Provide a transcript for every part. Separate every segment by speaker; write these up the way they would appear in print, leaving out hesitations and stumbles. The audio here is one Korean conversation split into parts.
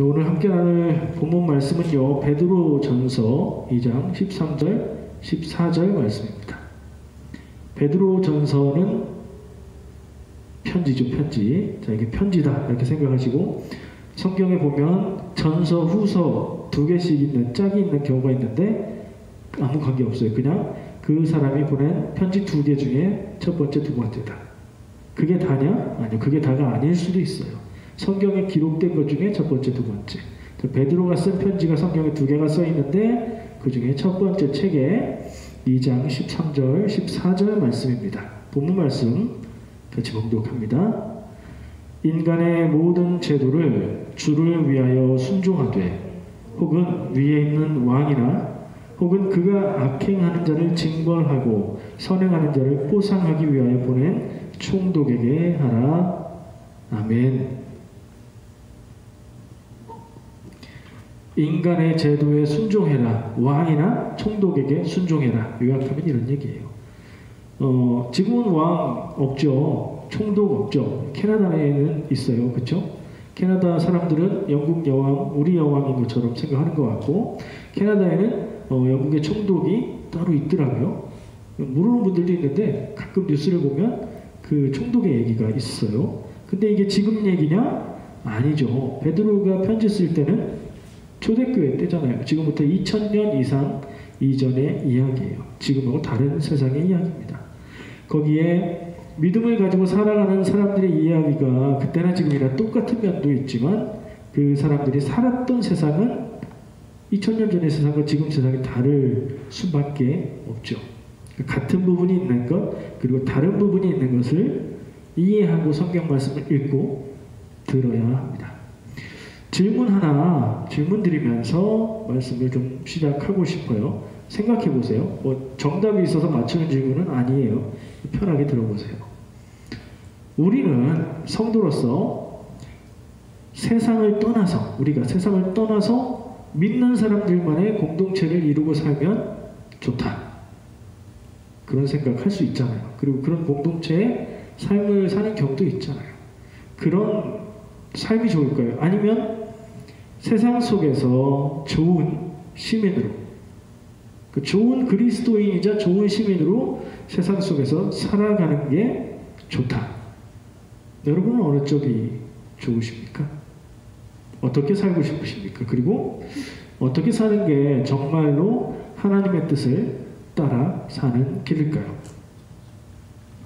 Speaker 1: 오늘 함께 나눌 본문 말씀은요, 베드로전서 2장 13절, 14절 말씀입니다. 베드로전서는 편지죠, 편지. 자, 이게 편지다 이렇게 생각하시고, 성경에 보면 전서, 후서 두 개씩 있는 짝이 있는 경우가 있는데 아무 관계 없어요. 그냥 그 사람이 보낸 편지 두 개 중에 첫 번째, 두 번째다. 그게 다냐? 아니요, 그게 다가 아닐 수도 있어요. 성경에 기록된 것 중에 첫 번째, 두 번째. 베드로가 쓴 편지가 성경에 두 개가 써 있는데 그 중에 첫 번째 책에 2장 13절, 14절 말씀입니다. 본문 말씀 같이 봉독합니다. 인간의 모든 제도를 주를 위하여 순종하되, 혹은 위에 있는 왕이나 혹은 그가 악행하는 자를 징벌하고 선행하는 자를 보상하기 위하여 보낸 총독에게 하라. 아멘. 인간의 제도에 순종해라. 왕이나 총독에게 순종해라. 요약하면 이런 얘기예요. 지금은 왕 없죠. 총독 없죠. 캐나다에는 있어요. 그렇죠? 캐나다 사람들은 영국 여왕, 우리 여왕인 것처럼 생각하는 것 같고, 캐나다에는 영국의 총독이 따로 있더라고요. 모르는 분들도 있는데 가끔 뉴스를 보면 그 총독의 얘기가 있어요. 근데 이게 지금 얘기냐? 아니죠. 베드로가 편지 쓸 때는 초대교회 때잖아요. 지금부터 2000년 이상 이전의 이야기예요. 지금하고 다른 세상의 이야기입니다. 거기에 믿음을 가지고 살아가는 사람들의 이야기가 그때나 지금이나 똑같은 면도 있지만, 그 사람들이 살았던 세상은 2000년 전의 세상과 지금 세상이 다를 수밖에 없죠. 같은 부분이 있는 것, 그리고 다른 부분이 있는 것을 이해하고 성경 말씀을 읽고 들어야 합니다. 질문 드리면서 말씀을 좀 시작하고 싶어요. 생각해 보세요. 정답이 있어서 맞추는 질문은 아니에요. 편하게 들어보세요. 우리는 성도로서 우리가 세상을 떠나서 믿는 사람들만의 공동체를 이루고 살면 좋다. 그런 생각할 수 있잖아요. 그리고 그런 공동체의 삶을 사는 경우도 있잖아요. 그런 삶이 좋을까요? 아니면 세상 속에서 좋은 시민으로, 좋은 그리스도인이자 좋은 시민으로 세상 속에서 살아가는 게 좋다. 여러분은 어느 쪽이 좋으십니까? 어떻게 살고 싶으십니까? 그리고 어떻게 사는 게 정말로 하나님의 뜻을 따라 사는 길일까요?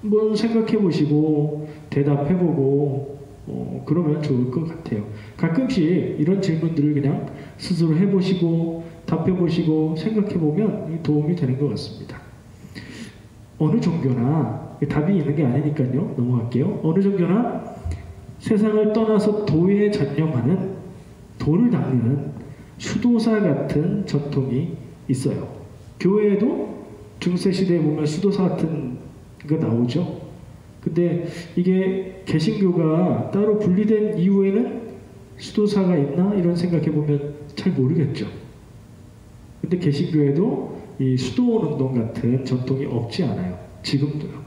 Speaker 1: 한번 생각해 보시고 대답해 보고 그러면 좋을 것 같아요. 가끔씩 이런 질문들을 그냥 스스로 해보시고 답해보시고 생각해보면 도움이 되는 것 같습니다. 어느 종교나, 답이 있는 게 아니니까요, 넘어갈게요. 어느 종교나 세상을 떠나서 도에 전념하는, 도를 닦는 수도사 같은 전통이 있어요. 교회에도 중세시대에 보면 수도사 같은 거 나오죠. 근데 이게 개신교가 따로 분리된 이후에는 수도사가 있나? 이런 생각해보면 잘 모르겠죠. 근데 개신교에도 이 수도원운동 같은 전통이 없지 않아요. 지금도요.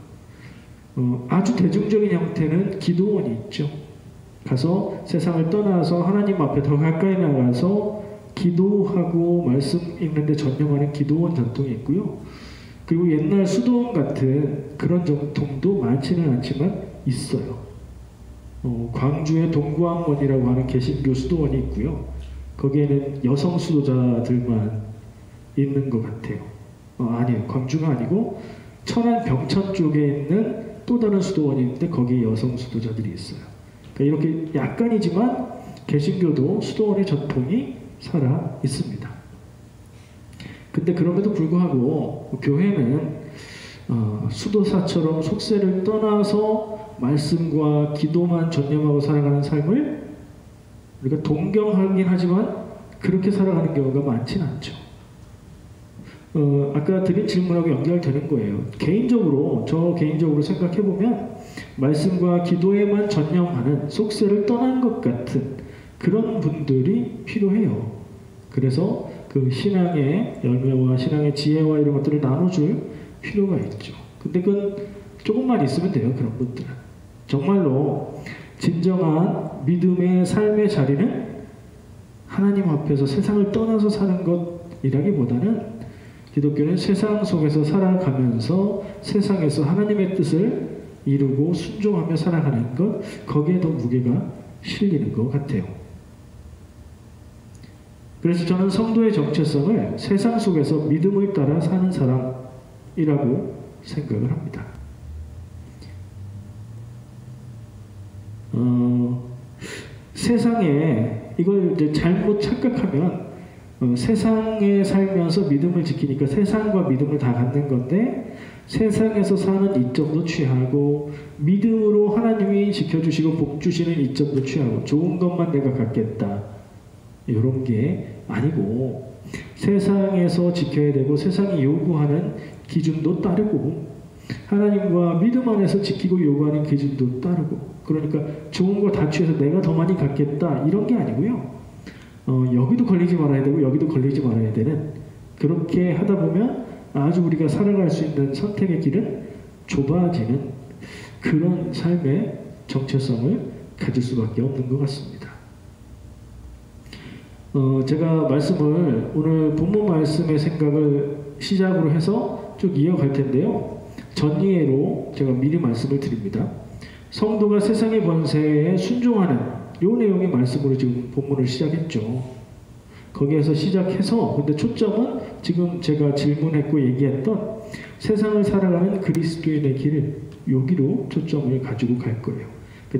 Speaker 1: 아주 대중적인 형태는 기도원이 있죠. 가서 세상을 떠나서 하나님 앞에 더 가까이 나가서 기도하고 말씀 읽는데 전념하는 기도원 전통이 있고요. 그리고 옛날 수도원 같은 그런 전통도 많지는 않지만 있어요. 광주의 동구항원이라고 하는 개신교 수도원이 있고요. 거기에는 여성 수도자들만 있는 것 같아요. 아니에요. 광주가 아니고 천안 병천 쪽에 있는 또 다른 수도원이 있는데 거기에 여성 수도자들이 있어요. 그러니까 이렇게 약간이지만 개신교도 수도원의 전통이 살아 있습니다. 근데 그럼에도 불구하고 교회는 수도사처럼 속세를 떠나서 말씀과 기도만 전념하고 살아가는 삶을 우리가 동경하긴 하지만 그렇게 살아가는 경우가 많지는 않죠. 아까 드린 질문하고 연결되는 거예요. 저 개인적으로 생각해보면 말씀과 기도에만 전념하는, 속세를 떠난 것 같은 그런 분들이 필요해요. 그래서 그 신앙의 열매와 신앙의 지혜와 이런 것들을 나눠줄 필요가 있죠. 근데 그건 조금만 있으면 돼요. 그런 분들은 정말로 진정한 믿음의 삶의 자리는 하나님 앞에서 세상을 떠나서 사는 것이라기보다는 기독교는 세상 속에서 살아가면서 세상에서 하나님의 뜻을 이루고 순종하며 살아가는 것, 거기에 더 무게가 실리는 것 같아요. 그래서 저는 성도의 정체성을 세상 속에서 믿음을 따라 사는 사람이라고 생각을 합니다. 세상에 이걸 이제 잘못 착각하면 세상에 살면서 믿음을 지키니까 세상과 믿음을 다 갖는 건데 세상에서 사는 이점도 취하고 믿음으로 하나님이 지켜주시고 복 주시는 이점도 취하고 좋은 것만 내가 갖겠다 이런 게 아니고 세상에서 지켜야 되고 세상이 요구하는 기준도 따르고 하나님과 믿음 안에서 지키고 요구하는 기준도 따르고 그러니까 좋은 거 다 취해서 내가 더 많이 갖겠다 이런 게 아니고요. 여기도 걸리지 말아야 되고 여기도 걸리지 말아야 되는 그렇게 하다 보면 아주 우리가 살아갈 수 있는 선택의 길은 좁아지는 그런 삶의 정체성을 가질 수밖에 없는 것 같습니다. 제가 말씀을 오늘 본문 말씀의 생각을 시작으로 해서 쭉 이어갈 텐데요. 전이해로 제가 미리 말씀을 드립니다. 성도가 세상의 권세에 순종하는 이 내용의 말씀으로 지금 본문을 시작했죠. 거기에서 시작해서 근데 초점은 지금 제가 질문했고 얘기했던 세상을 살아가는 그리스도인의 길 여기로 초점을 가지고 갈 거예요.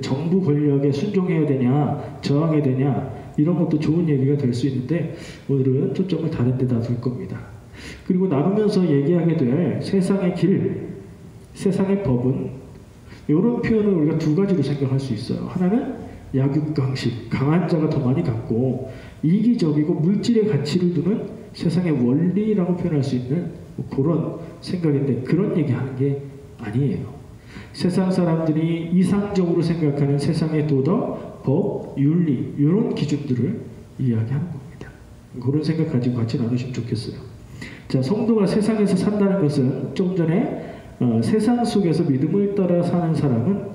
Speaker 1: 정부 권력에 순종해야 되냐 저항해야 되냐 이런 것도 좋은 얘기가 될 수 있는데 오늘은 초점을 다른 데다 둘 겁니다. 그리고 나누면서 얘기하게 될 세상의 길, 세상의 법은 이런 표현을 우리가 두 가지로 생각할 수 있어요. 하나는 약육강식, 강한 자가 더 많이 갖고 이기적이고 물질의 가치를 두는 세상의 원리라고 표현할 수 있는 그런 생각인데 그런 얘기하는 게 아니에요. 세상 사람들이 이상적으로 생각하는 세상의 도덕, 법, 윤리 이런 기준들을 이야기하는 겁니다. 그런 생각 가지고 같이 나누시면 좋겠어요. 자, 성도가 세상에서 산다는 것은 좀 전에 세상 속에서 믿음을 따라 사는 사람은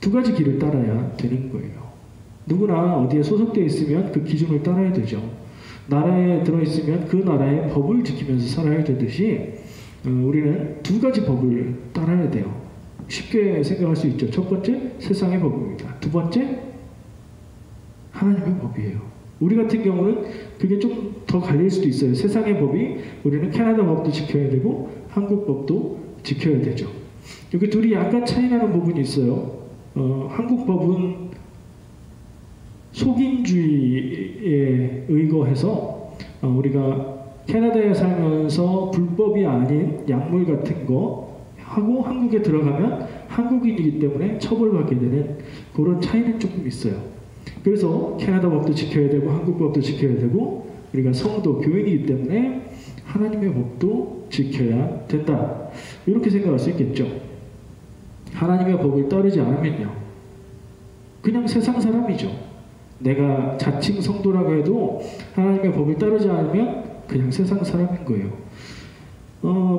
Speaker 1: 두 가지 길을 따라야 되는 거예요. 누구나 어디에 소속되어 있으면 그 기준을 따라야 되죠. 나라에 들어있으면 그 나라의 법을 지키면서 살아야 되듯이 우리는 두 가지 법을 따라야 돼요. 쉽게 생각할 수 있죠. 첫 번째, 세상의 법입니다. 두 번째, 하나님의 법이에요. 우리 같은 경우는 그게 좀 더 갈릴 수도 있어요. 세상의 법이 우리는 캐나다 법도 지켜야 되고 한국 법도 지켜야 되죠. 여기 둘이 약간 차이 나는 부분이 있어요. 한국 법은 속인주의에 의거해서 우리가 캐나다에 살면서 불법이 아닌 약물 같은 거 하고 한국에 들어가면 한국인이기 때문에 처벌받게 되는 그런 차이는 조금 있어요. 그래서 캐나다 법도 지켜야 되고 한국 법도 지켜야 되고 우리가 성도, 교인이기 때문에 하나님의 법도 지켜야 된다. 이렇게 생각할 수 있겠죠. 하나님의 법을 따르지 않으면요. 그냥 세상 사람이죠. 내가 자칭 성도라고 해도 하나님의 법을 따르지 않으면 그냥 세상 사람인 거예요.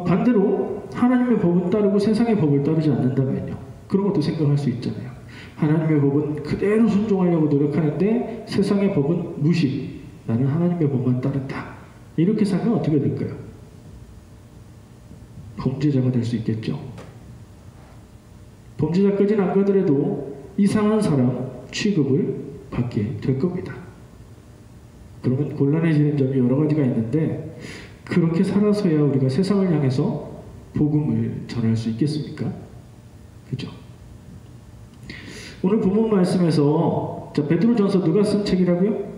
Speaker 1: 반대로 하나님의 법은 따르고 세상의 법을 따르지 않는다면요. 그런 것도 생각할 수 있잖아요. 하나님의 법은 그대로 순종하려고 노력하는데 세상의 법은 무시. 나는 하나님의 법만 따른다. 이렇게 살면 어떻게 될까요? 범죄자가 될 수 있겠죠. 범죄자까지는 안 가더라도 이상한 사람 취급을 받게 될 겁니다. 그러면 곤란해지는 점이 여러 가지가 있는데 그렇게 살아서야 우리가 세상을 향해서 복음을 전할 수 있겠습니까? 그죠? 오늘 본문 말씀에서 베드로전서 누가 쓴 책이라고요?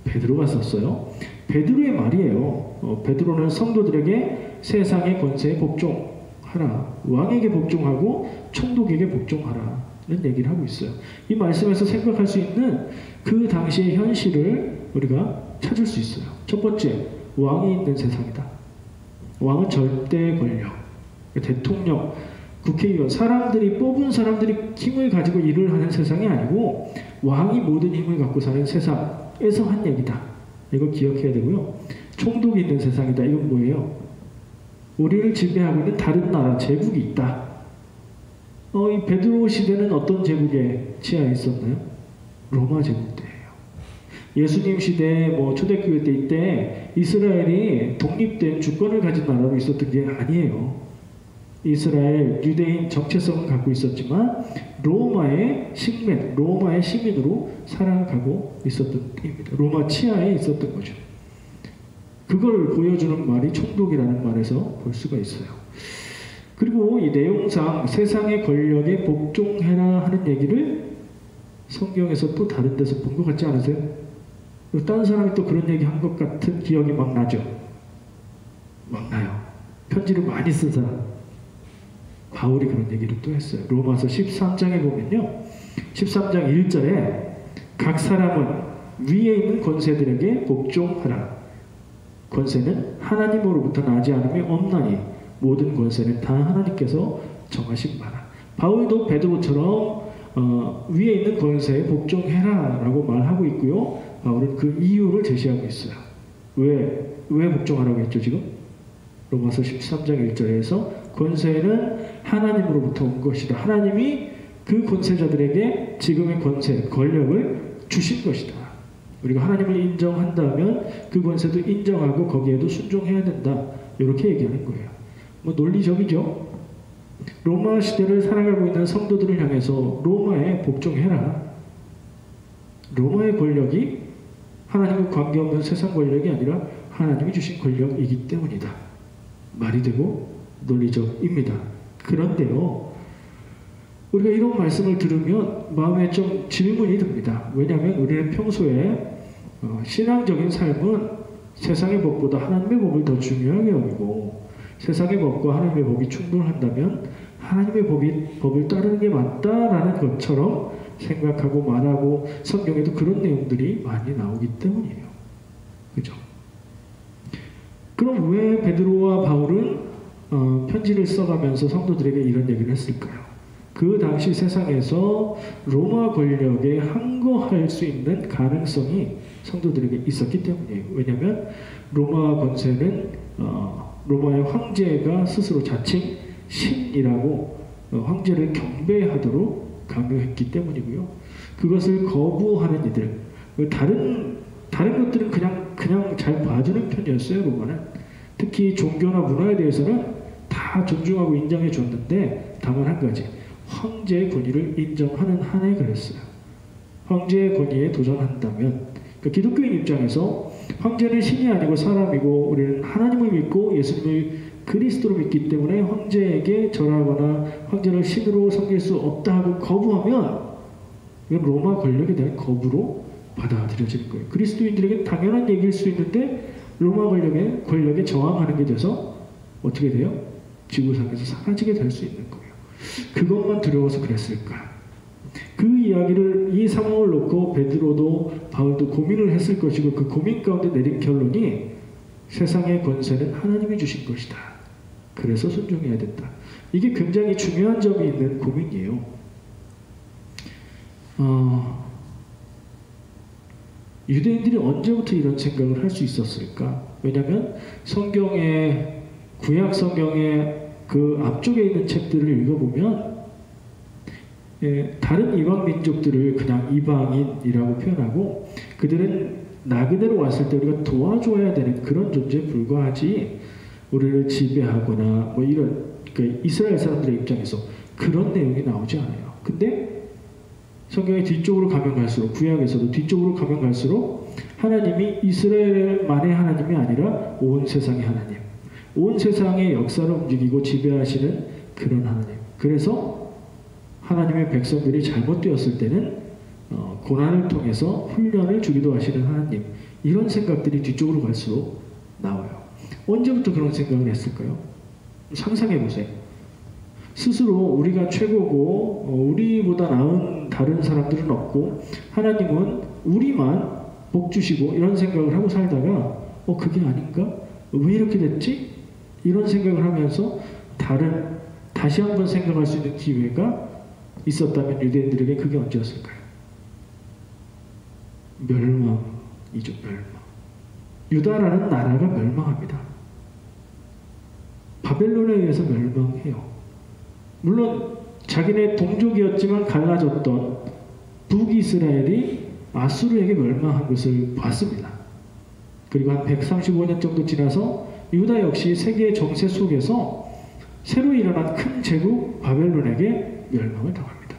Speaker 1: 베드로가 썼어요. 베드로의 말이에요. 베드로는 성도들에게 세상의 권세에 복종하라. 왕에게 복종하고 총독에게 복종하라는 얘기를 하고 있어요. 이 말씀에서 생각할 수 있는 그 당시의 현실을 우리가 찾을 수 있어요. 첫 번째, 왕이 있는 세상이다. 왕은 절대 권력, 대통령, 국회의원, 사람들이 뽑은 사람들이 힘을 가지고 일을 하는 세상이 아니고 왕이 모든 힘을 갖고 사는 세상에서 한 얘기다. 이거 기억해야 되고요. 총독이 있는 세상이다. 이건 뭐예요? 우리를 지배하고 있는 다른 나라, 제국이 있다. 이 베드로 시대는 어떤 제국에 치하에 있었나요? 로마 제국 때예요. 예수님 시대 뭐 초대교회 때 이때 이스라엘이 독립된 주권을 가진 나라로 있었던 게 아니에요. 이스라엘 유대인 정체성을 갖고 있었지만 로마의 식민, 로마의 시민으로 살아가고 있었던 때입니다. 로마 치하에 있었던 거죠. 그걸 보여주는 말이 총독이라는 말에서 볼 수가 있어요. 그리고 이 내용상 세상의 권력에 복종해라 하는 얘기를 성경에서 또 다른 데서 본 것 같지 않으세요? 다른 사람이 또 그런 얘기 한 것 같은 기억이 막 나죠? 막 나요. 편지를 많이 쓴 사람. 바울이 그런 얘기를 또 했어요. 로마서 13장에 보면요. 13장 1절에 각 사람은 위에 있는 권세들에게 복종하라. 권세는 하나님으로부터 나지 않음이 없나니 모든 권세는 다 하나님께서 정하신 바라. 바울도 베드로처럼 위에 있는 권세에 복종해라 라고 말하고 있고요. 바울은 그 이유를 제시하고 있어요. 왜 복종하라고 했죠 지금? 로마서 13장 1절에서 권세는 하나님으로부터 온 것이다. 하나님이 그 권세자들에게 지금의 권세, 권력을 주신 것이다. 우리가 하나님을 인정한다면 그 권세도 인정하고 거기에도 순종해야 된다. 이렇게 얘기하는 거예요. 뭐 논리적이죠. 로마 시대를 살아가고 있는 성도들을 향해서 로마에 복종해라. 로마의 권력이 하나님과 관계없는 세상 권력이 아니라 하나님이 주신 권력이기 때문이다. 말이 되고 논리적입니다. 그런데요, 우리가 이런 말씀을 들으면 마음에 좀 질문이 듭니다. 왜냐하면 우리는 평소에 신앙적인 삶은 세상의 법보다 하나님의 법을 더 중요하게 여기고 세상의 법과 하나님의 법이 충돌한다면 하나님의 법을 따르는 게 맞다라는 것처럼 생각하고 말하고 성경에도 그런 내용들이 많이 나오기 때문이에요. 그죠? 그럼 왜 베드로와 바울은 편지를 써가면서 성도들에게 이런 얘기를 했을까요? 그 당시 세상에서 로마 권력에 항거할 수 있는 가능성이 성도들에게 있었기 때문이에요. 왜냐하면 로마 권세는 로마의 황제가 스스로 자칭 신이라고 황제를 경배하도록 강요했기 때문이고요. 그것을 거부하는 이들, 다른 것들은 그냥 잘 봐주는 편이었어요. 로마는 특히 종교나 문화에 대해서는 다 존중하고 인정해 줬는데 다만 한 가지, 황제의 권위를 인정하는 한에 그랬어요. 황제의 권위에 도전한다면, 그러니까 기독교인 입장에서 황제는 신이 아니고 사람이고 우리는 하나님을 믿고 예수님을 그리스도로 믿기 때문에 황제에게 절하거나 황제를 신으로 섬길 수 없다 하고 거부하면 이건 로마 권력에 대한 거부로 받아들여지는 거예요. 그리스도인들에게 당연한 얘기일 수 있는데 로마 권력에 저항하는 게 돼서 어떻게 돼요? 지구상에서 사라지게 될 수 있는 거예요. 그것만 두려워서 그랬을까? 그 이야기를, 이 상황을 놓고 베드로도 바울도 고민을 했을 것이고 그 고민 가운데 내린 결론이 세상의 권세는 하나님이 주신 것이다. 그래서 순종해야 된다. 이게 굉장히 중요한 점이 있는 고민이에요. 유대인들이 언제부터 이런 생각을 할 수 있었을까? 왜냐하면 성경의, 구약 성경의 그 앞쪽에 있는 책들을 읽어보면 다른 이방 민족들을 그냥 이방인이라고 표현하고 그들은 나그네로 왔을 때 우리가 도와줘야 되는 그런 존재에 불과하지 우리를 지배하거나 뭐 이런, 그러니까 이스라엘 사람들의 입장에서 그런 내용이 나오지 않아요. 근데 성경의 뒤쪽으로 가면 갈수록, 구약에서도 뒤쪽으로 가면 갈수록 하나님이 이스라엘만의 하나님이 아니라 온 세상의 하나님, 온 세상의 역사를 움직이고 지배하시는 그런 하나님. 그래서 하나님의 백성들이 잘못되었을 때는 고난을 통해서 훈련을 주기도 하시는 하나님, 이런 생각들이 뒤쪽으로 갈수록 나와요. 언제부터 그런 생각을 했을까요? 상상해 보세요. 스스로 우리가 최고고 우리보다 나은 다른 사람들은 없고 하나님은 우리만 복 주시고 이런 생각을 하고 살다가 그게 아닌가? 왜 이렇게 됐지? 이런 생각을 하면서 다시 한번 생각할 수 있는 기회가 있었다면 유대인들에게 그게 언제였을까요? 멸망이죠. 멸망. 유다라는 나라가 멸망합니다. 바벨론에 의해서 멸망해요. 물론 자기네 동족이었지만 갈라졌던 북이스라엘이 아수르에게 멸망한 것을 봤습니다. 그리고 한 135년 정도 지나서 유다 역시 세계의 정세 속에서 새로 일어난 큰 제국 바벨론에게 멸망을 당합니다.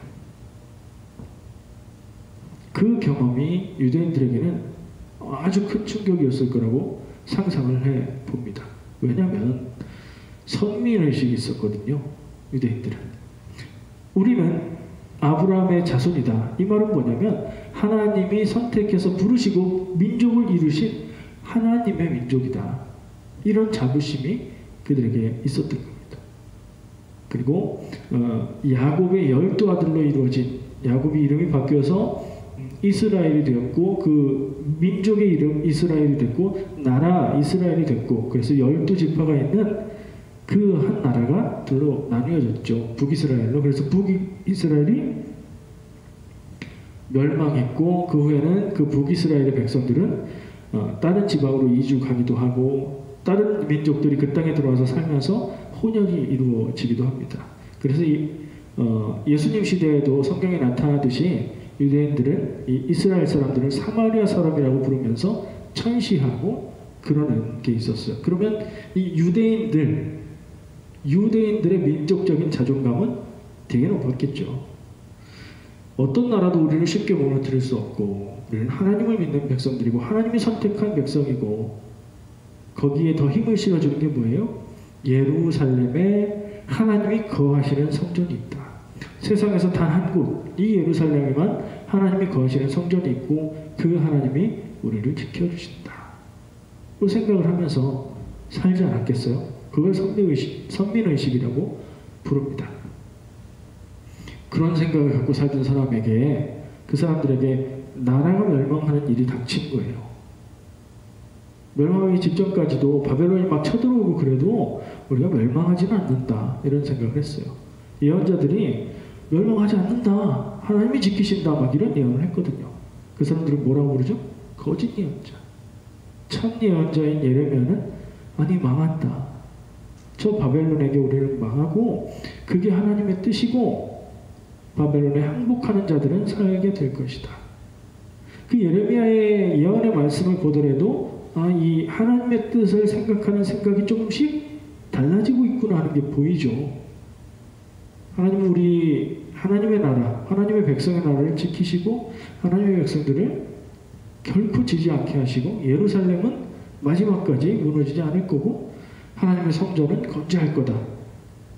Speaker 1: 그 경험이 유대인들에게는 아주 큰 충격이었을 거라고 상상을 해봅니다. 왜냐하면 선민의식이 있었거든요. 유대인들은. 우리는 아브라함의 자손이다. 이 말은 뭐냐면 하나님이 선택해서 부르시고 민족을 이루신 하나님의 민족이다. 이런 자부심이 그들에게 있었던 겁니다. 그리고 야곱의 12아들로 이루어진, 야곱이 이름이 바뀌어서 이스라엘이 되었고 그 민족의 이름 이스라엘이 됐고 나라 이스라엘이 됐고, 그래서 12지파가 있는 그 한 나라가 둘로 나뉘어졌죠. 북이스라엘로. 그래서 북이스라엘이 멸망했고 그 후에는 그 북이스라엘의 백성들은 다른 지방으로 이주 가기도 하고 다른 민족들이 그 땅에 들어와서 살면서 혼혈이 이루어지기도 합니다. 그래서 예수님 시대에도 성경에 나타나듯이 유대인들은 이 이스라엘 사람들을 사마리아 사람이라고 부르면서 천시하고 그러는 게 있었어요. 그러면 이 유대인들의 민족적인 자존감은 되게 높았겠죠. 어떤 나라도 우리를 쉽게 무너뜨릴 수 없고 우리는 하나님을 믿는 백성들이고 하나님이 선택한 백성이고 거기에 더 힘을 실어주는 게 뭐예요? 예루살렘에 하나님이 거하시는 성전이 있다. 세상에서 단 한 곳, 이 예루살렘에만 하나님이 거하시는 성전이 있고 그 하나님이 우리를 지켜주신다. 그 생각을 하면서 살지 않았겠어요? 그걸 선민의식이라고 부릅니다. 그런 생각을 갖고 살던 사람에게, 그 사람들에게 나라가 멸망하는 일이 닥친 거예요. 멸망하기 직전까지도 바벨론이 막 쳐들어오고 그래도 우리가 멸망하지는 않는다 이런 생각을 했어요. 예언자들이 멸망하지 않는다, 하나님이 지키신다 막 이런 예언을 했거든요. 그 사람들은 뭐라고 부르죠? 거짓 예언자. 참 예언자인 예레미야는 아니 망한다, 저 바벨론에게 우리는 망하고 그게 하나님의 뜻이고 바벨론에 항복하는 자들은 살게 될 것이다. 그 예레미야의 예언의 말씀을 보더라도 이 하나님의 뜻을 생각하는 생각이 조금씩 달라지고 있구나 하는 게 보이죠. 하나님은 하나님의 나라, 하나님의 백성의 나라를 지키시고 하나님의 백성들을 결코 지지 않게 하시고 예루살렘은 마지막까지 무너지지 않을 거고 하나님의 성전은 건재할 거다.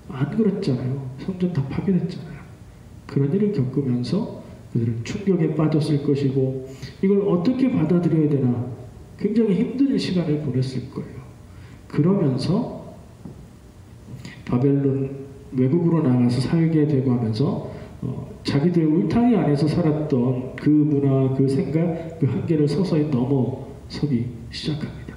Speaker 1: 안 그랬잖아요. 성전 다 파괴됐잖아요. 그런 일을 겪으면서 그들은 충격에 빠졌을 것이고 이걸 어떻게 받아들여야 되나 굉장히 힘든 시간을 보냈을 거예요. 그러면서 바벨론 외국으로 나가서 살게 되고 하면서 자기들 울타리 안에서 살았던 그 문화, 그 생각, 그 한계를 서서히 넘어서기 시작합니다.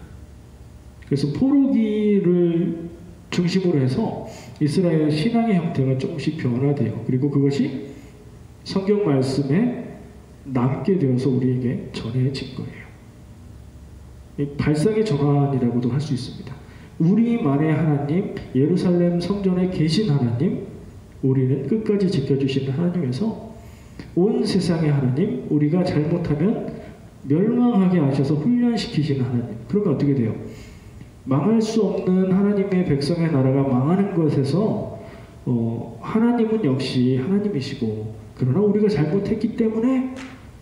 Speaker 1: 그래서 포로기를 중심으로 해서 이스라엘 신앙의 형태가 조금씩 변화돼요. 그리고 그것이 성경 말씀에 남게 되어서 우리에게 전해진 거예요. 발상의 전환이라고도 할 수 있습니다. 우리만의 하나님, 예루살렘 성전에 계신 하나님, 우리는 끝까지 지켜주시는 하나님에서 온 세상의 하나님, 우리가 잘못하면 멸망하게 하셔서 훈련시키시는 하나님. 그러면 어떻게 돼요? 망할 수 없는 하나님의 백성의 나라가 망하는 것에서 하나님은 역시 하나님이시고 그러나 우리가 잘못했기 때문에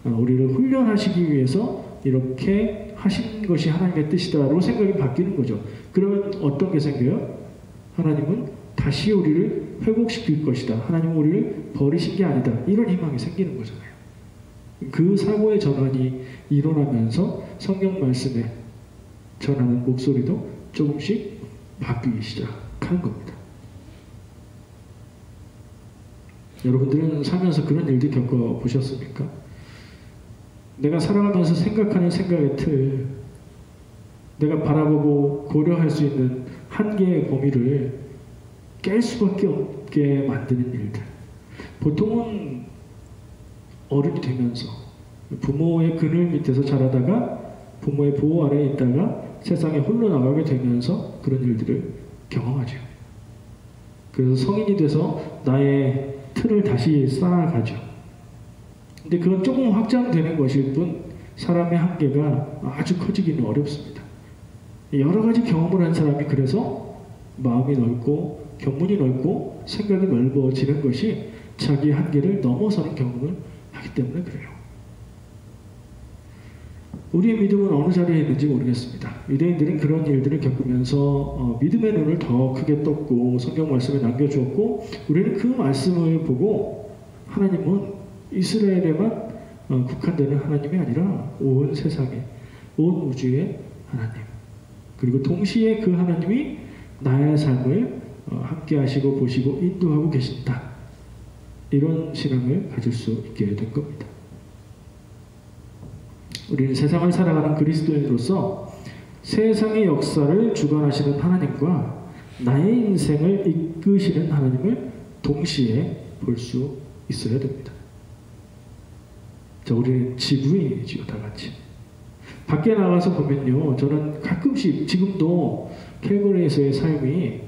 Speaker 1: 우리를 훈련하시기 위해서 이렇게 하신 것이 하나님의 뜻이다라고 생각이 바뀌는 거죠. 그러면 어떤 게 생겨요? 하나님은 다시 우리를 회복시킬 것이다. 하나님은 우리를 버리신 게 아니다. 이런 희망이 생기는 거잖아요. 그 사고의 전환이 일어나면서 성경 말씀에 전하는 목소리도 조금씩 바뀌기 시작한 겁니다. 여러분들은 살면서 그런 일들 겪어보셨습니까? 내가 살아가면서 생각하는 생각의 틀, 내가 바라보고 고려할 수 있는 한계의 범위를 깰 수밖에 없게 만드는 일들. 보통은 어른이 되면서 부모의 그늘 밑에서 자라다가 부모의 보호 아래에 있다가 세상에 홀로 나가게 되면서 그런 일들을 경험하죠. 그래서 성인이 돼서 나의 틀을 다시 쌓아가죠. 근데 그건 조금 확장되는 것일 뿐 사람의 한계가 아주 커지기는 어렵습니다. 여러 가지 경험을 한 사람이 그래서 마음이 넓고 견문이 넓고 생각이 넓어지는 것이 자기 한계를 넘어서는 경험을 하기 때문에 그래요. 우리의 믿음은 어느 자리에 있는지 모르겠습니다. 유대인들은 그런 일들을 겪으면서 믿음의 눈을 더 크게 떴고 성경 말씀에 남겨주었고 우리는 그 말씀을 보고 하나님은 이스라엘에만 국한되는 하나님이 아니라 온 세상에, 온 우주의 하나님, 그리고 동시에 그 하나님이 나의 삶을 함께 하시고 보시고 인도하고 계신다. 이런 신앙을 가질 수 있게 된 겁니다. 우리는 세상을 살아가는 그리스도인으로서 세상의 역사를 주관하시는 하나님과 나의 인생을 이끄시는 하나님을 동시에 볼 수 있어야 됩니다. 자, 우리는 지구인이지요, 다 같이. 밖에 나가서 보면요, 저는 가끔씩 지금도 캘거리에서의 삶이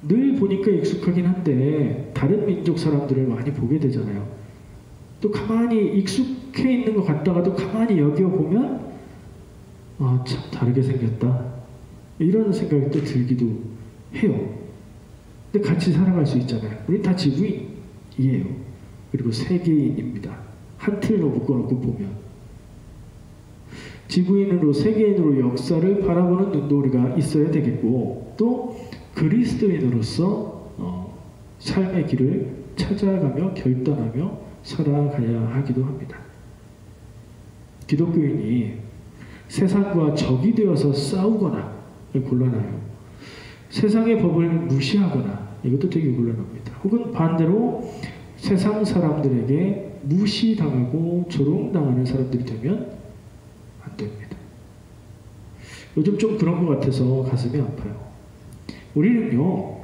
Speaker 1: 늘 보니까 익숙하긴 한데 다른 민족 사람들을 많이 보게 되잖아요. 또 가만히 익숙해 있는 것 같다가도 가만히 여겨보면 참 다르게 생겼다. 이런 생각이 또 들기도 해요. 근데 같이 살아갈 수 있잖아요. 우리 다 지구인이에요. 그리고 세계인입니다. 한 틀로 묶어놓고 보면. 지구인으로 세계인으로 역사를 바라보는 눈도 우리가 있어야 되겠고 또 그리스도인으로서 삶의 길을 찾아가며 결단하며 살아가야 하기도 합니다. 기독교인이 세상과 적이 되어서 싸우거나 곤란해요. 세상의 법을 무시하거나 이것도 되게 곤란합니다. 혹은 반대로 세상 사람들에게 무시당하고 조롱당하는 사람들이 되면 안 됩니다. 요즘 좀 그런 것 같아서 가슴이 아파요. 우리는요,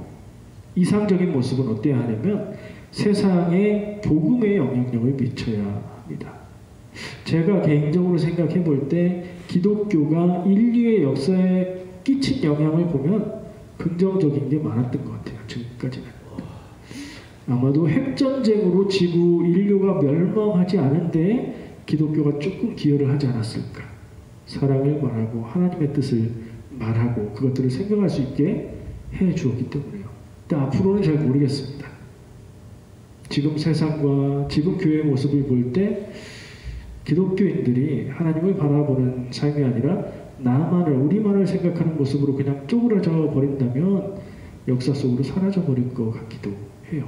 Speaker 1: 이상적인 모습은 어때야 하냐면 세상에 복음의 영향력을 미쳐야 합니다. 제가 개인적으로 생각해 볼 때 기독교가 인류의 역사에 끼친 영향을 보면 긍정적인 게 많았던 것 같아요. 지금까지는. 아마도 핵전쟁으로 지구 인류가 멸망하지 않은데 기독교가 조금 기여를 하지 않았을까. 사랑을 말하고 하나님의 뜻을 말하고 그것들을 생각할 수 있게 해 주었기 때문에요. 근데 앞으로는 잘 모르겠습니다. 지금 세상과 지금 교회의 모습을 볼 때 기독교인들이 하나님을 바라보는 삶이 아니라 나만을, 우리만을 생각하는 모습으로 그냥 쪼그라져 버린다면 역사 속으로 사라져 버릴 것 같기도 해요.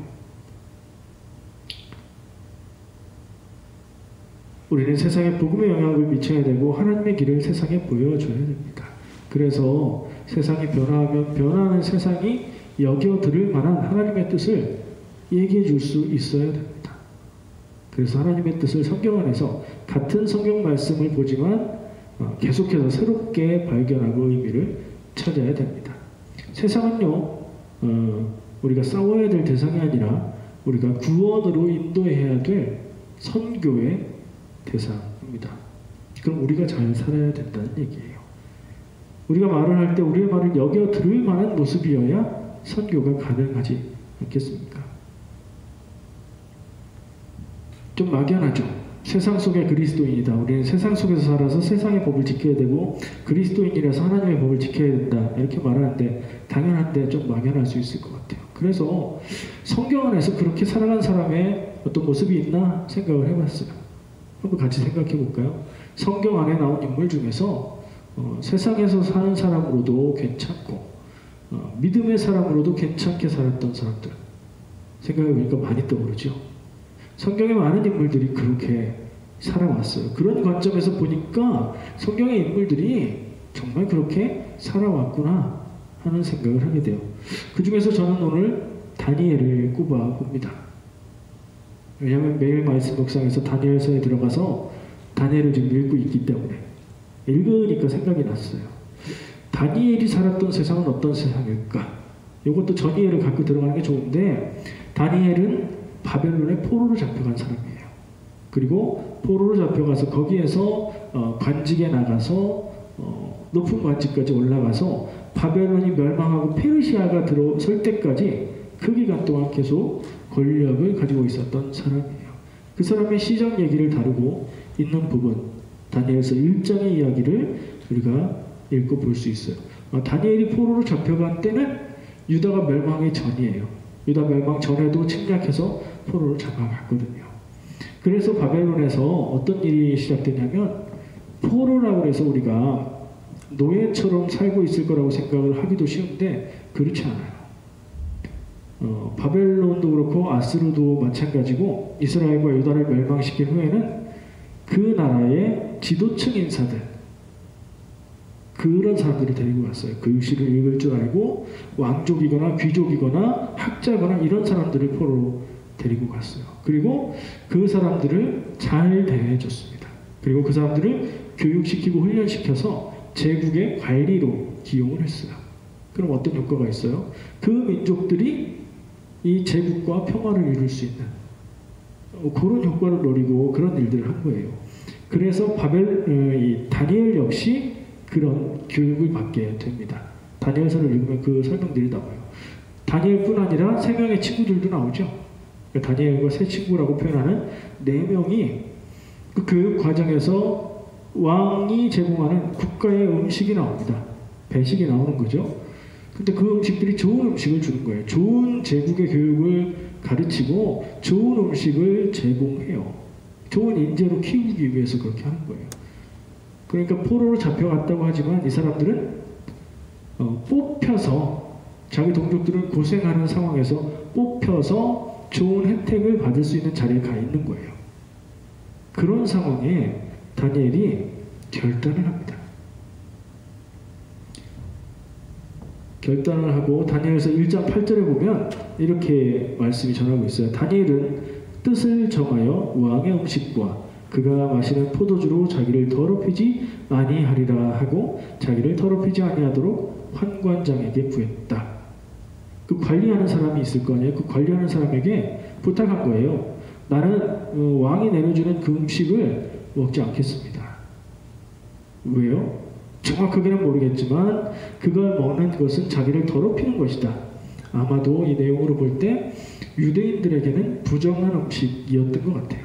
Speaker 1: 우리는 세상에 복음의 영향을 미쳐야 되고 하나님의 길을 세상에 보여줘야 됩니다. 그래서 세상이 변화하면 변화하는 세상이 여겨들을 만한 하나님의 뜻을 얘기해 줄 수 있어야 됩니다. 그래서 하나님의 뜻을 성경 안에서 같은 성경 말씀을 보지만 계속해서 새롭게 발견하고 의미를 찾아야 됩니다. 세상은요, 우리가 싸워야 될 대상이 아니라 우리가 구원으로 인도해야 될 선교의 대상입니다. 그럼 우리가 잘 살아야 된다는 얘기예요. 우리가 말을 할 때 우리의 말을 여겨 들을 만한 모습이어야 선교가 가능하지 않겠습니까? 좀 막연하죠. 세상 속의 그리스도인이다. 우리는 세상 속에서 살아서 세상의 법을 지켜야 되고 그리스도인이라서 하나님의 법을 지켜야 된다. 이렇게 말하는데 당연한데 좀 막연할 수 있을 것 같아요. 그래서 성경 안에서 그렇게 살아간 사람의 어떤 모습이 있나 생각을 해봤어요. 한번 같이 생각해 볼까요? 성경 안에 나온 인물 중에서 세상에서 사는 사람으로도 괜찮고 믿음의 사람으로도 괜찮게 살았던 사람들 생각해 보니까 많이 떠오르죠. 성경에 많은 인물들이 그렇게 살아왔어요. 그런 관점에서 보니까 성경의 인물들이 정말 그렇게 살아왔구나 하는 생각을 하게 돼요. 그 중에서 저는 오늘 다니엘을 꼽아봅니다. 왜냐하면 매일 말씀 묵상에서 다니엘서에 들어가서 다니엘을 지금 읽고 있기 때문에 읽으니까 생각이 났어요. 다니엘이 살았던 세상은 어떤 세상일까? 이것도 전이해를 갖고 들어가는 게 좋은데 다니엘은 바벨론의 포로로 잡혀간 사람이에요. 그리고 포로로 잡혀가서 거기에서 관직에 나가서 높은 관직까지 올라가서 바벨론이 멸망하고 페르시아가 들어설 때까지 그 기간 동안 계속 권력을 가지고 있었던 사람이에요. 그 사람의 시작 얘기를 다루고 있는 부분, 다니엘서 1장의 이야기를 우리가 읽고 볼 수 있어요. 다니엘이 포로로 잡혀간 때는 유다가 멸망하기 전이에요. 유다 멸망 전에도 침략해서 포로로 잡아갔거든요. 그래서 바벨론에서 어떤 일이 시작되냐면, 포로라고 해서 우리가 노예처럼 살고 있을 거라고 생각을 하기도 쉬운데 그렇지 않아요. 바벨론도 그렇고 아스루도 마찬가지고, 이스라엘과 유다를 멸망시킨 후에는 그 나라의 지도층 인사들, 그런 사람들을 데리고 왔어요. 글씨를 읽을 줄 알고 왕족이거나 귀족이거나 학자거나 이런 사람들을 포로로 데리고 갔어요. 그리고 그 사람들을 잘 대해줬습니다. 그리고 그 사람들을 교육시키고 훈련시켜서 제국의 관리로 기용을 했어요. 그럼 어떤 효과가 있어요? 그 민족들이 이 제국과 평화를 이룰 수 있는 그런 효과를 노리고 그런 일들을 한 거예요. 그래서 다니엘 역시 그런 교육을 받게 됩니다. 다니엘서를 읽으면 그 설명들이 나와요. 다니엘뿐 아니라 3명의 친구들도 나오죠. 다니엘과 세 친구라고 표현하는 4명이 그 교육 과정에서 왕이 제공하는 국가의 음식이 나옵니다. 배식이 나오는 거죠. 근데 그 음식들이 좋은 음식을 주는 거예요. 좋은 제국의 교육을 가르치고 좋은 음식을 제공해요. 좋은 인재로 키우기 위해서 그렇게 하는 거예요. 그러니까 포로로 잡혀갔다고 하지만 이 사람들은 뽑혀서, 자기 동족들은 고생하는 상황에서 뽑혀서 좋은 혜택을 받을 수 있는 자리에 가 있는 거예요. 그런 상황에 다니엘이 결단을 합니다. 결단을 하고 다니엘서 1장 8절에 보면 이렇게 말씀이 전하고 있어요. 다니엘은 뜻을 정하여 왕의 음식과 그가 마시는 포도주로 자기를 더럽히지 아니하리라 하고 자기를 더럽히지 아니하도록 환관장에게 구했다. 그 관리하는 사람이 있을 거 아니에요. 그 관리하는 사람에게 부탁한 거예요. 나는 왕이 내려주는 그 음식을 먹지 않겠습니다. 왜요? 정확하게는 모르겠지만 그걸 먹는 것은 자기를 더럽히는 것이다. 아마도 이 내용으로 볼 때 유대인들에게는 부정한 음식이었던 것 같아요.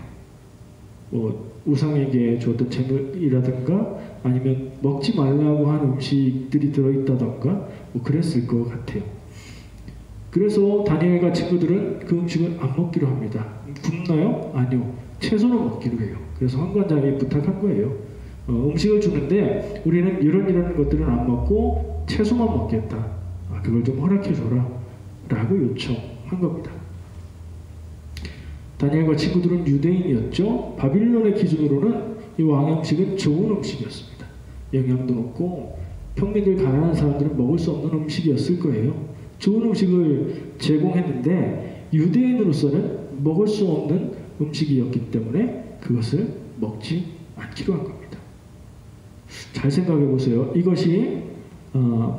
Speaker 1: 우상에게 줬던 제물이라든가 아니면 먹지 말라고 한 음식들이 들어있다던가 그랬을 것 같아요. 그래서 다니엘과 친구들은 그 음식을 안 먹기로 합니다. 굶나요? 아니요. 채소는 먹기로 해요. 그래서 환관장에 부탁한 거예요. 음식을 주는데 우리는 이런 것들은 안 먹고 채소만 먹겠다. 그걸 좀 허락해줘라 라고 요청한 겁니다. 다니엘과 친구들은 유대인이었죠. 바빌론의 기준으로는 이 왕의 음식은 좋은 음식이었습니다. 영양도 높고 평민들, 가난한 사람들은 먹을 수 없는 음식이었을 거예요. 좋은 음식을 제공했는데 유대인으로서는 먹을 수 없는 음식이었기 때문에 그것을 먹지 않기로 한 겁니다. 잘 생각해 보세요. 이것이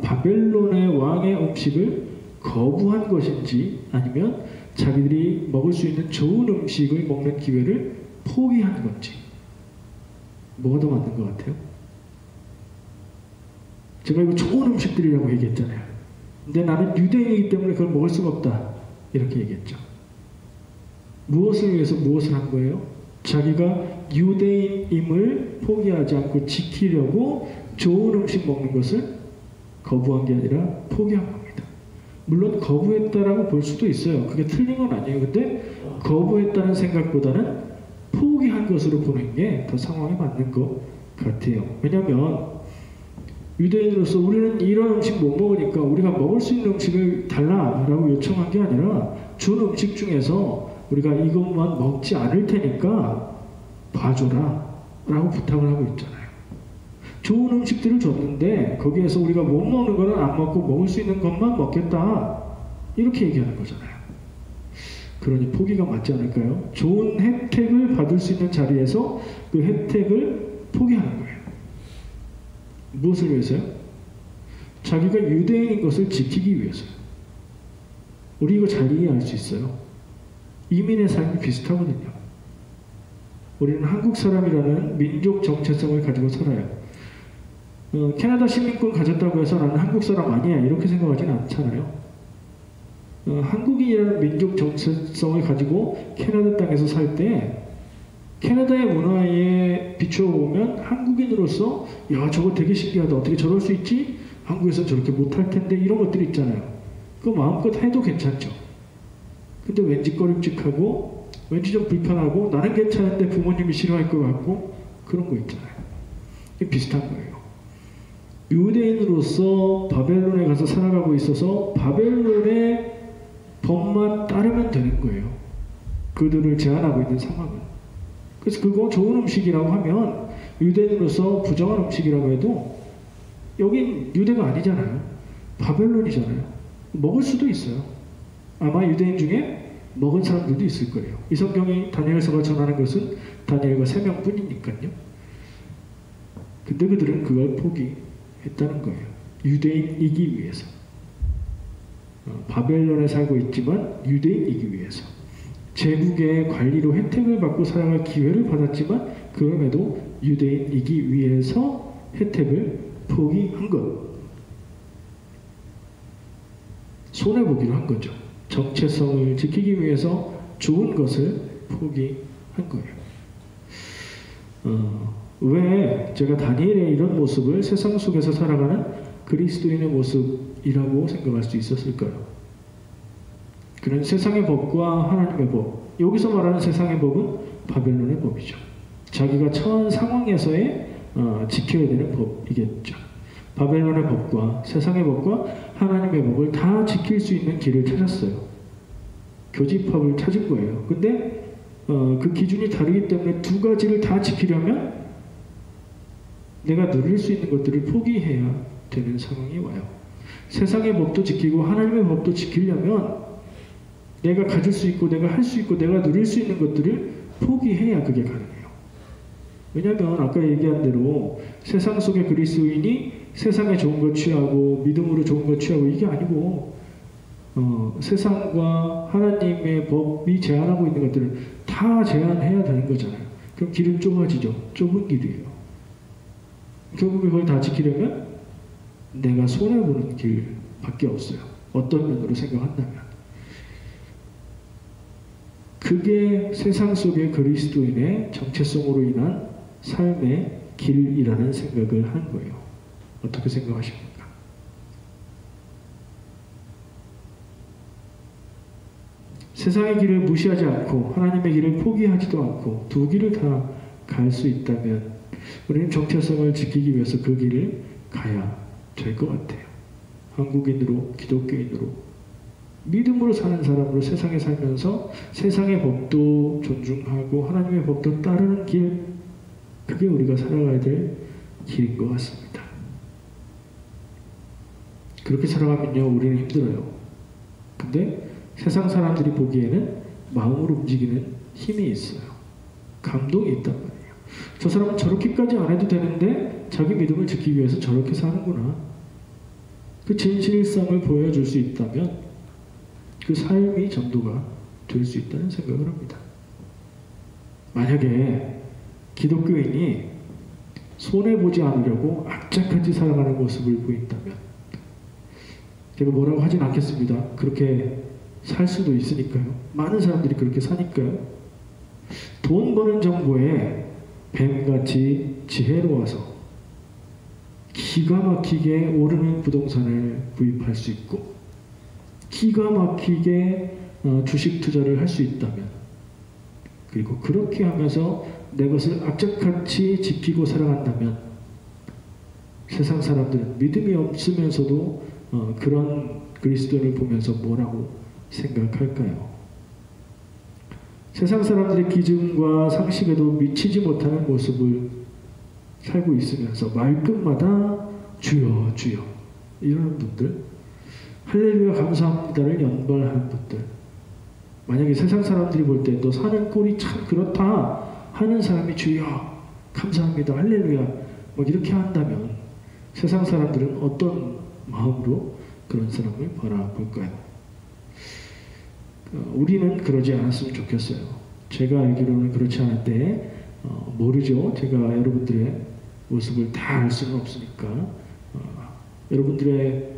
Speaker 1: 바벨론의 왕의 음식을 거부한 것인지 아니면 자기들이 먹을 수 있는 좋은 음식을 먹는 기회를 포기한 건지, 뭐가 더 맞는 것 같아요? 제가 이거 좋은 음식들이라고 얘기했잖아요. 근데 나는 유대인이기 때문에 그걸 먹을 수가 없다 이렇게 얘기했죠. 무엇을 위해서 무엇을 한 거예요? 자기가 유대인임을 포기하지 않고 지키려고 좋은 음식 먹는 것을 거부한 게 아니라 포기한 겁니다. 물론 거부했다라고 볼 수도 있어요. 그게 틀린 건 아니에요. 근데 거부했다는 생각보다는 포기한 것으로 보는 게 더 상황에 맞는 것 같아요. 왜냐하면 유대인으로서 우리는 이런 음식 못 먹으니까 우리가 먹을 수 있는 음식을 달라라고 요청한 게 아니라 준 음식 중에서 우리가 이것만 먹지 않을 테니까 봐줘라 라고 부탁을 하고 있잖아요. 좋은 음식들을 줬는데 거기에서 우리가 못 먹는 거는 안 먹고 먹을 수 있는 것만 먹겠다 이렇게 얘기하는 거잖아요. 그러니 포기가 맞지 않을까요? 좋은 혜택을 받을 수 있는 자리에서 그 혜택을 포기하는 거예요. 무엇을 위해서요? 자기가 유대인인 것을 지키기 위해서요. 우리 이거 잘 이해할 수 있어요. 이민의 삶이 비슷하거든요. 우리는 한국 사람이라는 민족 정체성을 가지고 살아요. 캐나다 시민권 가졌다고 해서 나는 한국 사람 아니야 이렇게 생각하지는 않잖아요. 한국인이라는 민족 정체성을 가지고 캐나다 땅에서 살 때 캐나다의 문화에 비추어 보면 한국인으로서 야 저거 되게 신기하다. 어떻게 저럴 수 있지? 한국에서 저렇게 못할 텐데 이런 것들이 있잖아요. 그거 마음껏 해도 괜찮죠. 근데 왠지 꺼림칙하고 왠지 좀 불편하고 나는 괜찮은데 부모님이 싫어할 것 같고 그런 거 있잖아요. 비슷한 거예요. 유대인으로서 바벨론에 가서 살아가고 있어서 바벨론의 법만 따르면 되는 거예요. 그들을 제한하고 있는 상황은. 그래서 그거 좋은 음식이라고 하면 유대인으로서 부정한 음식이라고 해도 여긴 유대가 아니잖아요. 바벨론이잖아요. 먹을 수도 있어요. 아마 유대인 중에 먹은 사람들도 있을 거예요. 이 성경이 다니엘서가 전하는 것은 다니엘과 3명뿐이니까요. 근데 그들은 그걸 포기했다는 거예요. 유대인이기 위해서. 바벨론에 살고 있지만 유대인이기 위해서. 제국의 관리로 혜택을 받고 살아갈 기회를 받았지만 그럼에도 유대인이기 위해서 혜택을 포기한 것. 손해보기로 한 거죠. 정체성을 지키기 위해서 좋은 것을 포기한 거예요. 왜 제가 다니엘의 이런 모습을 세상 속에서 살아가는 그리스도인의 모습이라고 생각할 수 있었을까요? 그는 세상의 법과 하나님의 법, 여기서 말하는 세상의 법은 바벨론의 법이죠. 자기가 처한 상황에서의 지켜야 되는 법이겠죠. 바벨론의 법과 세상의 법과 하나님의 법을 다 지킬 수 있는 길을 찾았어요. 교집합을 찾은 거예요. 근데 그 기준이 다르기 때문에 두 가지를 다 지키려면 내가 누릴 수 있는 것들을 포기해야 되는 상황이 와요. 세상의 법도 지키고 하나님의 법도 지키려면 내가 가질 수 있고 내가 할 수 있고 내가 누릴 수 있는 것들을 포기해야 그게 가능해요. 왜냐하면 아까 얘기한 대로 세상 속의 그리스도인이 세상에 좋은 거 취하고 믿음으로 좋은 거 취하고 이게 아니고 세상과 하나님의 법이 제한하고 있는 것들을 다 제한해야 되는 거잖아요. 그럼 길은 좁아지죠. 좁은 길이에요. 결국 그걸 다 지키려면 내가 손해보는 길밖에 없어요. 어떤 면으로 생각한다면. 그게 세상 속의 그리스도인의 정체성으로 인한 삶의 길이라는 생각을 한 거예요. 어떻게 생각하십니까? 세상의 길을 무시하지 않고 하나님의 길을 포기하지도 않고 두 길을 다 갈 수 있다면 우리는 정체성을 지키기 위해서 그 길을 가야 될 것 같아요. 한국인으로, 기독교인으로, 믿음으로 사는 사람으로 세상에 살면서 세상의 법도 존중하고 하나님의 법도 따르는 길, 그게 우리가 살아가야 될 길인 것 같습니다. 그렇게 살아가면요, 우리는 힘들어요. 근데 세상 사람들이 보기에는 마음으로 움직이는 힘이 있어요. 감동이 있단 말이에요. 저 사람은 저렇게까지 안 해도 되는데 자기 믿음을 지키기 위해서 저렇게 사는구나. 그 진실성을 보여줄 수 있다면 그 삶이 전도가 될 수 있다는 생각을 합니다. 만약에 기독교인이 손해보지 않으려고 악착같이 살아가는 모습을 보인다면, 제가 뭐라고 하진 않겠습니다. 그렇게 살 수도 있으니까요. 많은 사람들이 그렇게 사니까요. 돈 버는 정보에 뱀같이 지혜로워서 기가 막히게 오르는 부동산을 구입할 수 있고 기가 막히게 주식 투자를 할 수 있다면, 그리고 그렇게 하면서 내 것을 악착같이 지키고 살아간다면 세상 사람들은 믿음이 없으면서도 그런 그리스도인을 보면서 뭐라고 생각할까요? 세상 사람들의 기준과 상식에도 미치지 못하는 모습을 살고 있으면서 말끝마다 주여 주여 이러는 분들, 할렐루야 감사합니다를 연발하는 분들, 만약에 세상 사람들이 볼 때 너 사는 꼴이 참 그렇다 하는 사람이 주여 감사합니다 할렐루야 뭐 이렇게 한다면 세상 사람들은 어떤 마음으로 그런 사람을 바라볼까요? 우리는 그러지 않았으면 좋겠어요. 제가 알기로는 그렇지 않은데 모르죠. 제가 여러분들의 모습을 다 알 수는 없으니까 여러분들의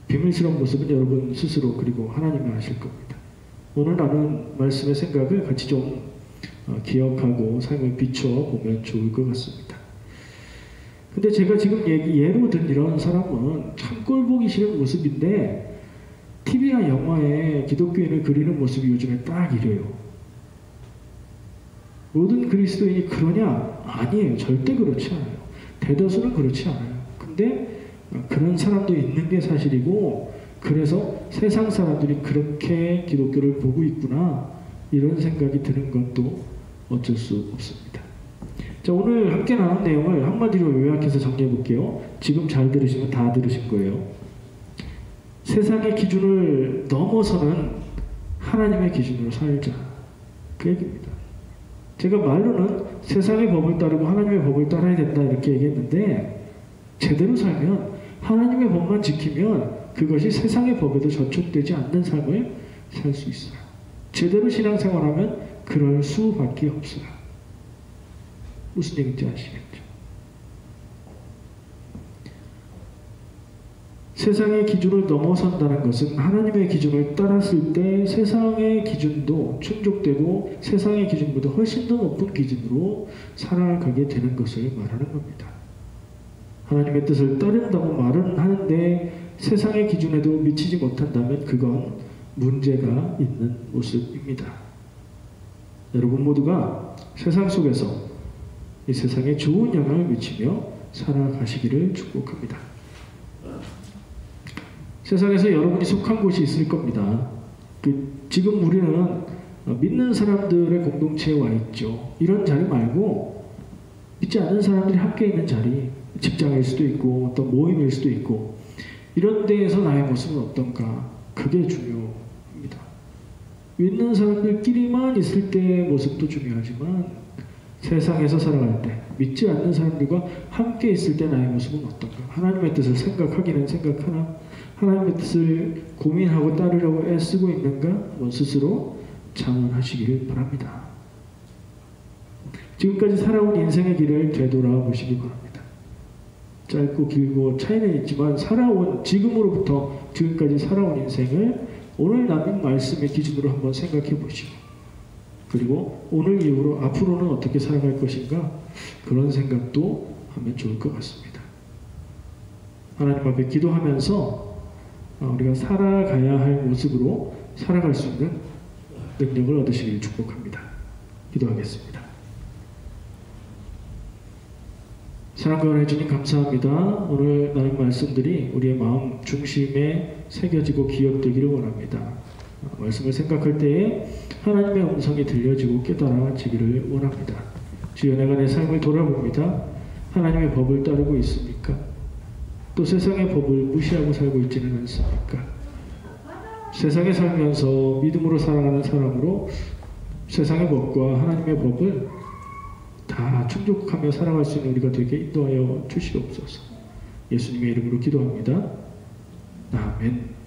Speaker 1: 비밀스러운 모습은 여러분 스스로 그리고 하나님이 아실 겁니다. 오늘 나눈 말씀의 생각을 같이 좀 기억하고 삶을 비춰보면 좋을 것 같습니다. 근데 제가 지금 예로 든 이런 사람은 참 꼴보기 싫은 모습인데 TV나 영화에 기독교인을 그리는 모습이 요즘에 딱 이래요. 모든 그리스도인이 그러냐? 아니에요. 절대 그렇지 않아요. 대다수는 그렇지 않아요. 근데 그런 사람도 있는 게 사실이고, 그래서 세상 사람들이 그렇게 기독교를 보고 있구나, 이런 생각이 드는 것도 어쩔 수 없습니다. 자, 오늘 함께 나눈 내용을 한마디로 요약해서 정리해 볼게요. 지금 잘 들으시면 다 들으신 거예요. 세상의 기준을 넘어서는 하나님의 기준으로 살자, 그 얘기입니다. 제가 말로는 세상의 법을 따르고 하나님의 법을 따라야 된다 이렇게 얘기했는데, 제대로 살면 하나님의 법만 지키면 그것이 세상의 법에도 저촉되지 않는 삶을 살 수 있어요. 제대로 신앙생활하면 그럴 수밖에 없어요. 무슨 얘기인지 아시겠죠? 세상의 기준을 넘어선다는 것은 하나님의 기준을 따랐을 때 세상의 기준도 충족되고 세상의 기준보다 훨씬 더 높은 기준으로 살아가게 되는 것을 말하는 겁니다. 하나님의 뜻을 따른다고 말은 하는데 세상의 기준에도 미치지 못한다면 그건 문제가 있는 모습입니다. 여러분 모두가 세상 속에서 이 세상에 좋은 영향을 미치며 살아가시기를 축복합니다. 세상에서 여러분이 속한 곳이 있을 겁니다. 지금 우리는 믿는 사람들의 공동체에 와 있죠. 이런 자리 말고 믿지 않는 사람들이 함께 있는 자리, 직장일 수도 있고 어떤 모임일 수도 있고, 이런 데에서 나의 모습은 어떤가, 그게 중요합니다. 믿는 사람들끼리만 있을 때의 모습도 중요하지만 세상에서 살아갈 때 믿지 않는 사람들과 함께 있을 때 나의 모습은 어떤가, 하나님의 뜻을 생각하기는 생각하나 하나님의 뜻을 고민하고 따르려고 애쓰고 있는가, 스스로 자문하시기를 바랍니다. 지금까지 살아온 인생의 길을 되돌아보시기 바랍니다. 짧고 길고 차이는 있지만 지금으로부터 지금까지 살아온 인생을 오늘 나눈 말씀의 기준으로 한번 생각해 보시고, 그리고 오늘 이후로 앞으로는 어떻게 살아갈 것인가, 그런 생각도 하면 좋을 것 같습니다. 하나님 앞에 기도하면서 우리가 살아가야 할 모습으로 살아갈 수 있는 능력을 얻으시길 축복합니다. 기도하겠습니다. 사랑과 은혜 주님 감사합니다. 오늘 나눈 말씀들이 우리의 마음 중심에 새겨지고 기억되기를 원합니다. 말씀을 생각할 때에 하나님의 음성이 들려지고 깨달아지기를 원합니다. 주여, 내가 내 삶을 돌아봅니다. 하나님의 법을 따르고 있습니까? 또 세상의 법을 무시하고 살고 있지는 않습니까? 세상에 살면서 믿음으로 살아가는 사람으로 세상의 법과 하나님의 법을 다 충족하며 살아갈 수 있는 우리가 되게 인도하여 주시옵소서. 예수님의 이름으로 기도합니다. 아멘.